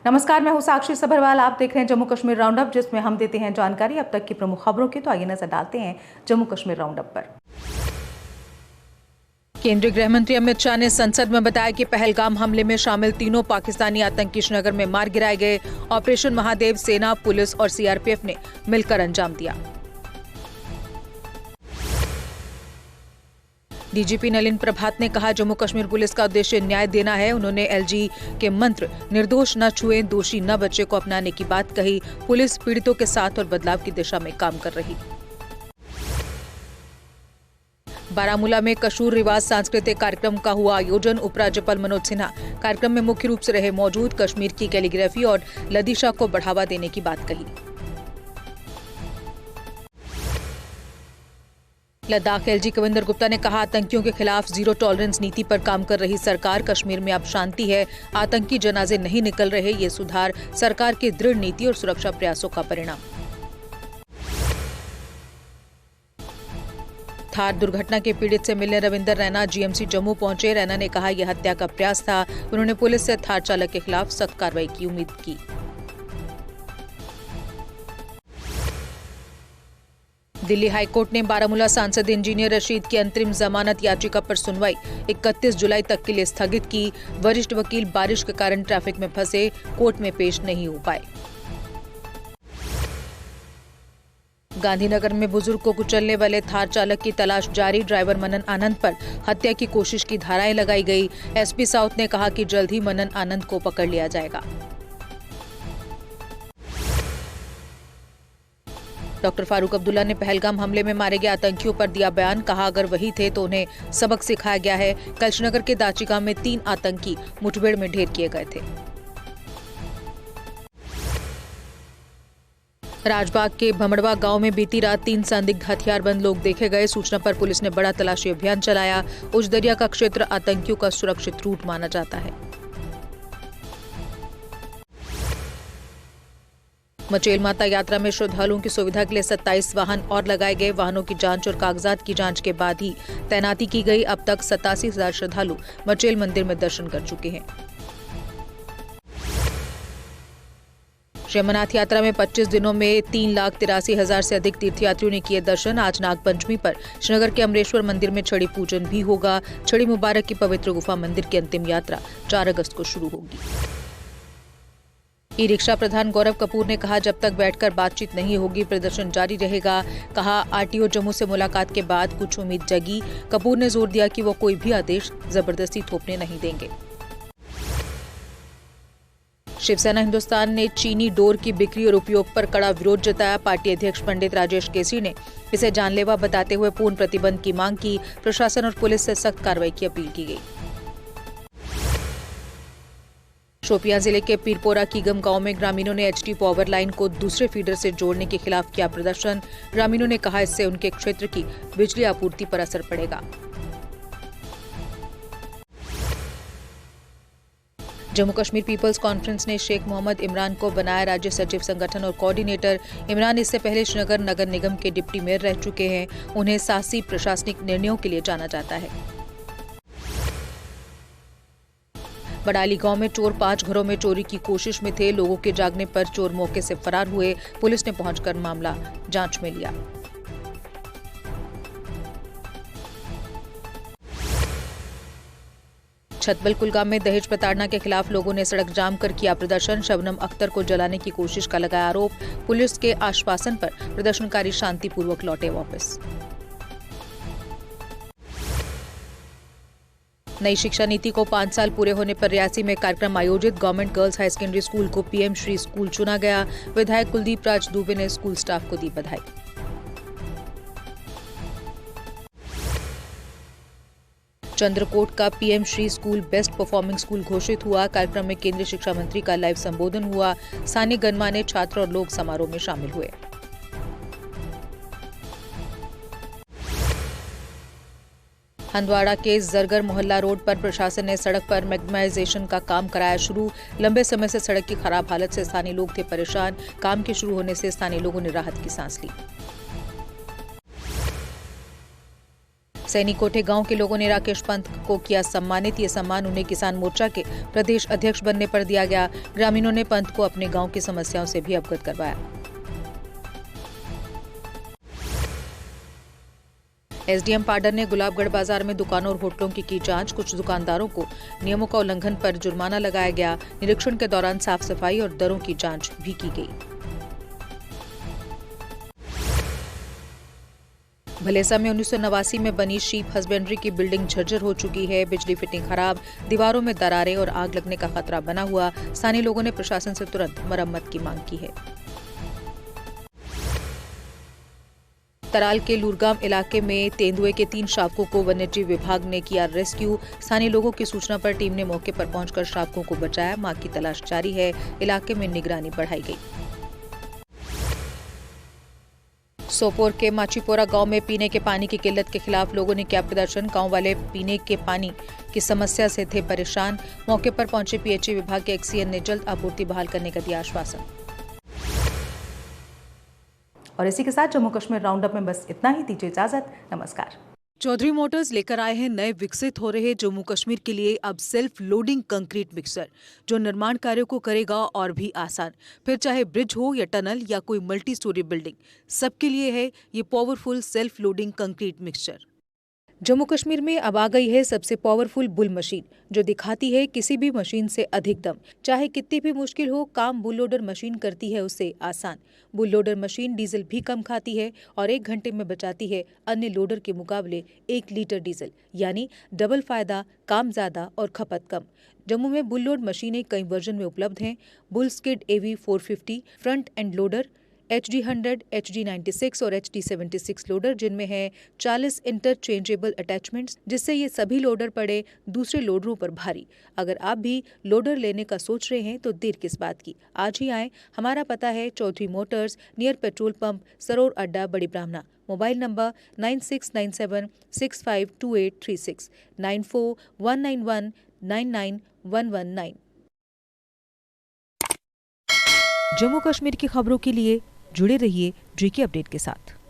नमस्कार, मैं हूं साक्षी सभरवाल। आप देख रहे हैं जम्मू कश्मीर राउंड अप, जिसमें हम देते हैं जानकारी अब तक की प्रमुख खबरों की। तो आइए नजर डालते हैं जम्मू कश्मीर राउंड अप पर। केंद्रीय गृह मंत्री अमित शाह ने संसद में बताया कि पहलगाम हमले में शामिल तीनों पाकिस्तानी आतंकी श्रीनगर में मार गिराए गए। ऑपरेशन महादेव सेना, पुलिस और सीआरपीएफ ने मिलकर अंजाम दिया। डीजीपी नलिन प्रभात ने कहा, जम्मू कश्मीर पुलिस का उद्देश्य न्याय देना है। उन्होंने एलजी के मंत्र निर्दोष न छुए, दोषी न बचे को अपनाने की बात कही। पुलिस पीड़ितों के साथ और बदलाव की दिशा में काम कर रही। बारामूला में कशूर रिवाज सांस्कृतिक कार्यक्रम का हुआ आयोजन। उपराज्यपाल मनोज सिन्हा कार्यक्रम में मुख्य रूप से रहे मौजूद। कश्मीर की कैलीग्राफी और लदीशा को बढ़ावा देने की बात कही। लद्दाख एलजी कविंदर गुप्ता ने कहा, आतंकियों के खिलाफ जीरो टॉलरेंस नीति पर काम कर रही सरकार। कश्मीर में अब शांति है, आतंकी जनाजे नहीं निकल रहे। ये सुधार सरकार की दृढ़ नीति और सुरक्षा प्रयासों का परिणाम। थार दुर्घटना के पीड़ित से मिलने रविंदर रैना जीएमसी जम्मू पहुंचे। रैना ने कहा, यह हत्या का प्रयास था। उन्होंने पुलिस से थार चालक के खिलाफ सख्त कार्रवाई की उम्मीद की। दिल्ली हाईकोर्ट ने बारामूला सांसद इंजीनियर रशीद की अंतरिम जमानत याचिका पर सुनवाई 31 जुलाई तक के लिए स्थगित की। वरिष्ठ वकील बारिश के कारण ट्रैफिक में फंसे, कोर्ट में पेश नहीं हो पाए। गांधीनगर में बुजुर्ग को कुचलने वाले थार चालक की तलाश जारी। ड्राइवर मनन आनंद पर हत्या की कोशिश की धाराएं लगाई गई। एसपी साउथ ने कहा कि जल्द ही मनन आनंद को पकड़ लिया जाएगा। डॉक्टर फारूक अब्दुल्ला ने पहलगाम हमले में मारे गए आतंकियों पर दिया बयान। कहा, अगर वही थे तो उन्हें सबक सिखाया गया है। कल श्रीनगर के दाचिगाम में 3 आतंकी मुठभेड़ में ढेर किए गए थे। राजबाग के भमड़वा गांव में बीती रात 3 संदिग्ध हथियारबंद लोग देखे गए। सूचना पर पुलिस ने बड़ा तलाशी अभियान चलाया। उजदरिया का क्षेत्र आतंकियों का सुरक्षित रूट माना जाता है। मचेल माता यात्रा में श्रद्धालुओं की सुविधा के लिए 27 वाहन और लगाए गए। वाहनों की जांच और कागजात की जांच के बाद ही तैनाती की गई। अब तक 87,000 श्रद्धालु मचेल मंदिर में दर्शन कर चुके हैं। श्री अमरनाथ यात्रा में 25 दिनों में 3,83,000 से अधिक तीर्थयात्रियों ने किए दर्शन। आज नागपंचमी पर श्रीनगर के अमरेश्वर मंदिर में छड़ी पूजन भी होगा। छड़ी मुबारक की पवित्र गुफा मंदिर की अंतिम यात्रा 4 अगस्त को शुरू होगी। ई रिक्शा प्रधान गौरव कपूर ने कहा, जब तक बैठकर बातचीत नहीं होगी प्रदर्शन जारी रहेगा। कहा, आरटीओ जम्मू से मुलाकात के बाद कुछ उम्मीद जगी। कपूर ने जोर दिया कि वो कोई भी आदेश जबरदस्ती थोपने नहीं देंगे। शिवसेना हिंदुस्तान ने चीनी डोर की बिक्री और उपयोग पर कड़ा विरोध जताया। पार्टी अध्यक्ष पंडित राजेश केसरी ने इसे जानलेवा बताते हुए पूर्ण प्रतिबंध की मांग की। प्रशासन और पुलिस से सख्त कार्रवाई की अपील की गई। शोपियां जिले के पीरपोरा कीगम गांव में ग्रामीणों ने एचटी पावर लाइन को दूसरे फीडर से जोड़ने के खिलाफ किया प्रदर्शन। ग्रामीणों ने कहा, इससे उनके क्षेत्र की बिजली आपूर्ति पर असर पड़ेगा। जम्मू कश्मीर पीपल्स कॉन्फ्रेंस ने शेख मोहम्मद इमरान को बनाया राज्य सचिव संगठन और कोऑर्डिनेटर। इमरान इससे पहले श्रीनगर नगर निगम के डिप्टी मेयर रह चुके हैं। उन्हें साहसी प्रशासनिक निर्णयों के लिए जाना जाता है। बडाली गांव में चोर 5 घरों में चोरी की कोशिश में थे। लोगों के जागने पर चोर मौके से फरार हुए। पुलिस ने पहुंचकर मामला जांच में लिया। छतबल कुलगाम में दहेज प्रताड़ना के खिलाफ लोगों ने सड़क जाम कर किया प्रदर्शन। शबनम अख्तर को जलाने की कोशिश का लगाया आरोप। पुलिस के आश्वासन पर प्रदर्शनकारी शांतिपूर्वक लौटे वापस। नई शिक्षा नीति को 5 साल पूरे होने पर रियासी में कार्यक्रम आयोजित। Government girls high secondary school को पीएम श्री स्कूल चुना गया। विधायक कुलदीप राज दुबे ने स्कूल स्टाफ को दी बधाई। चंद्रकोट का PM Shri school best performing school घोषित हुआ। कार्यक्रम में केंद्रीय शिक्षा मंत्री का लाइव संबोधन हुआ। स्थानीय गणमान्य छात्र और लोग समारोह में शामिल हुए। हंदवाड़ा के जरगर मोहल्ला रोड पर प्रशासन ने सड़क पर मैग्नेटाइजेशन का काम कराया शुरू। लंबे समय से सड़क की खराब हालत से स्थानीय लोग थे परेशान। काम के शुरू होने से स्थानीय लोगों ने राहत की सांस ली। सैनी कोठे गांव के लोगों ने राकेश पंत को किया सम्मानित। ये सम्मान उन्हें किसान मोर्चा के प्रदेश अध्यक्ष बनने पर दिया गया। ग्रामीणों ने पंत को अपने गांव की समस्याओं से भी अवगत करवाया। एसडीएम पाडर ने गुलाबगढ़ बाजार में दुकानों और होटलों की जांच। कुछ दुकानदारों को नियमों का उल्लंघन पर जुर्माना लगाया गया। निरीक्षण के दौरान साफ सफाई और दरों की जांच भी की गई। भलेसा में 1989 में बनी शीप हस्बेंड्री की बिल्डिंग जर्जर हो चुकी है। बिजली फिटिंग खराब, दीवारों में दरारें और आग लगने का खतरा बना हुआ। स्थानीय लोगों ने प्रशासन से तुरंत मरम्मत की मांग की है। तराल के लूरगाम इलाके में तेंदुए के 3 शावकों को वन्यजीव विभाग ने किया रेस्क्यू। स्थानीय लोगों की सूचना पर टीम ने मौके पर पहुंचकर शावकों को बचाया। मां की तलाश जारी है। इलाके में निगरानी बढ़ाई गई। सोपोर के माचीपोरा गांव में पीने के पानी की किल्लत के खिलाफ लोगों ने किया प्रदर्शन। गांव वाले पीने के पानी की समस्या से थे परेशान। मौके पर पहुंचे पीएचई विभाग के एक्सीएन ने जल्द आपूर्ति बहाल करने का दिया आश्वासन। और इसी के साथ जम्मू कश्मीर राउंड अप में बस इतना ही। दीजिए इजाजत। नमस्कार। चौधरी मोटर्स लेकर आए हैं नए विकसित हो रहे जम्मू कश्मीर के लिए अब सेल्फ लोडिंग कंक्रीट मिक्सर, जो निर्माण कार्यों को करेगा और भी आसान। फिर चाहे ब्रिज हो या टनल या कोई मल्टी स्टोरी बिल्डिंग, सबके लिए है ये powerful self loading concrete mixture. Jammu Kashmir में अब आ गई है सबसे पावरफुल बुल मशीन, जो दिखाती है किसी भी मशीन से अधिक दम। चाहे कितनी भी मुश्किल हो, काम बुल लोडर मशीन करती है उसे आसान। बुल लोडर मशीन डीजल भी कम खाती है और 1 घंटे में बचाती है अन्य लोडर के मुकाबले 1 लीटर डीजल, यानी डबल फायदा, काम ज्यादा और खपत कम। जम्मू में बुल लोड मशीनें कई वर्जन में उपलब्ध हैं। Bull skid AV 450 front end loader, HD 100, HD 96 और HD 76 लोडर, जिनमें है 40 इंटरचेंजेबल अटैचमेंट्स, जिससे ये सभी लोडर पड़े दूसरे लोडरों पर भारी। अगर आप भी लोडर लेने का सोच रहे हैं तो देर किस बात की, आज ही आएं। हमारा पता है Chaudhary motors, near petrol pump, Sarore अड्डा, बड़ी ब्राह्मणा। Mobile number 9697652836, 9419199119। जम्मू कश्मीर की खबरों के लिए जुड़े रहिए GK अपडेट के साथ।